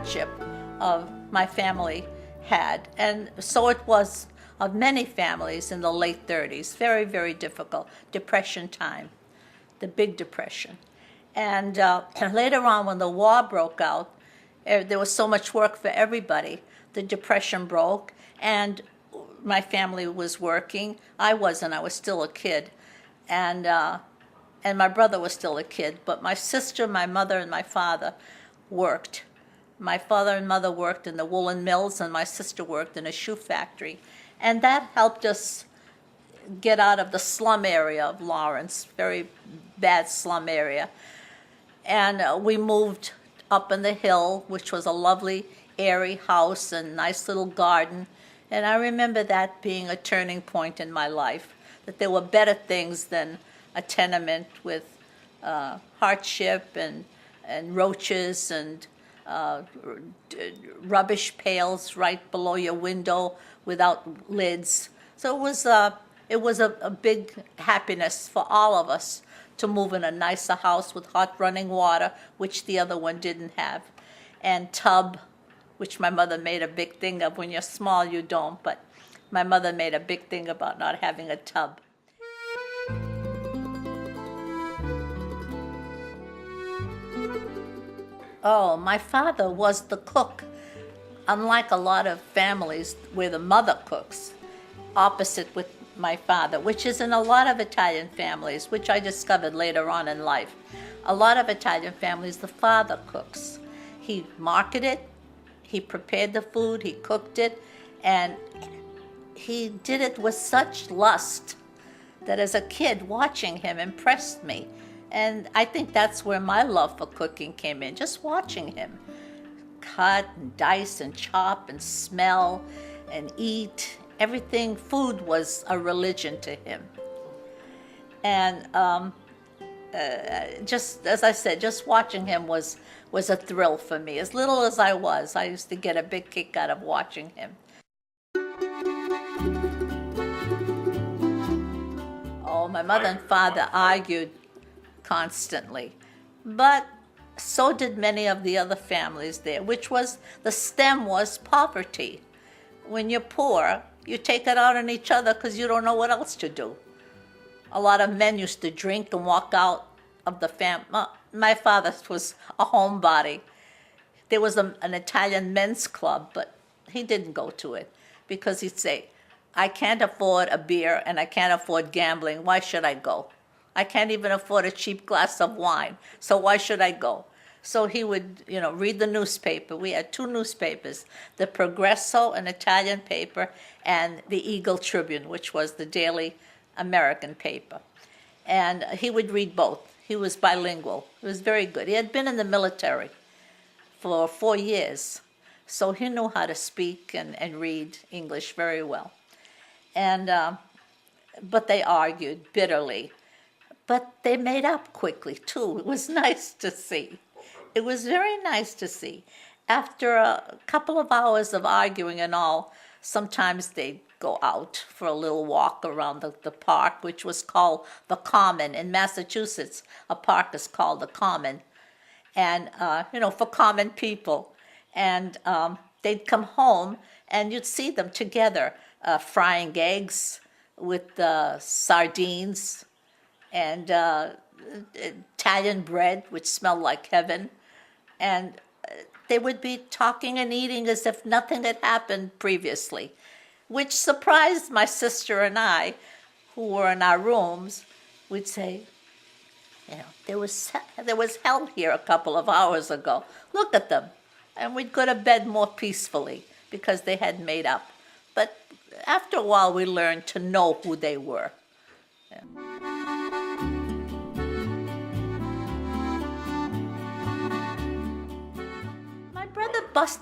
hardship of my family had. And so it was of many families in the late 30s. Very, very difficult. Depression time, the big depression. And later on, when the war broke out, there was so much work for everybody. The depression broke, and my family was working. I wasn't. I was still a kid. And my brother was still a kid. But my sister, my mother, and my father worked. My father and mother worked in the woolen mills, and my sister worked in a shoe factory. And that helped us get out of the slum area of Lawrence, very bad slum area. And we moved up in the hill, which was a lovely, airy house and nice little garden. And I remember that being a turning point in my life, that there were better things than a tenement with hardship and roaches and rubbish pails right below your window without lids. So it was a big happiness for all of us to move in a nicer house with hot running water, which the other one didn't have, and tub, which my mother made a big thing of. When you're small, you don't, but my mother made a big thing about not having a tub. Oh, my father was the cook. Unlike a lot of families where the mother cooks, opposite with my father, which is in a lot of Italian families, which I discovered later on in life. A lot of Italian families, the father cooks. He marketed, he prepared the food, he cooked it, and he did it with such lust that as a kid, watching him impressed me. And I think that's where my love for cooking came in, just watching him cut and dice and chop and smell and eat. Everything, food was a religion to him. And just as I said, just watching him was a thrill for me. As little as I was, I used to get a big kick out of watching him. Oh, my mother and father argued constantly, but so did many of the other families there, which was, the stem was poverty. When you're poor, you take it out on each other because you don't know what else to do. A lot of men used to drink and walk out of the family. My father was a homebody. There was an Italian men's club, but he didn't go to it because he'd say, I can't afford a beer and I can't afford gambling. Why should I go? I can't even afford a cheap glass of wine, so why should I go? So he would, read the newspaper. We had two newspapers, the Progresso, an Italian paper, and the Eagle Tribune, which was the daily American paper. And he would read both. He was bilingual. He was very good. He had been in the military for 4 years, so he knew how to speak and read English very well. And but they argued bitterly. But they made up quickly, too. It was nice to see. It was very nice to see. After a couple of hours of arguing and all, sometimes they'd go out for a little walk around the park, which was called the Common. In Massachusetts, a park is called the Common, and, for common people. And they'd come home, and you'd see them together, frying eggs with sardines, and Italian bread, which smelled like heaven. And they would be talking and eating as if nothing had happened previously, which surprised my sister and I, who were in our rooms. We'd say, there was hell here a couple of hours ago. Look at them. And we'd go to bed more peacefully because they had made up. But after a while, we learned to know who they were. Yeah. My brother busted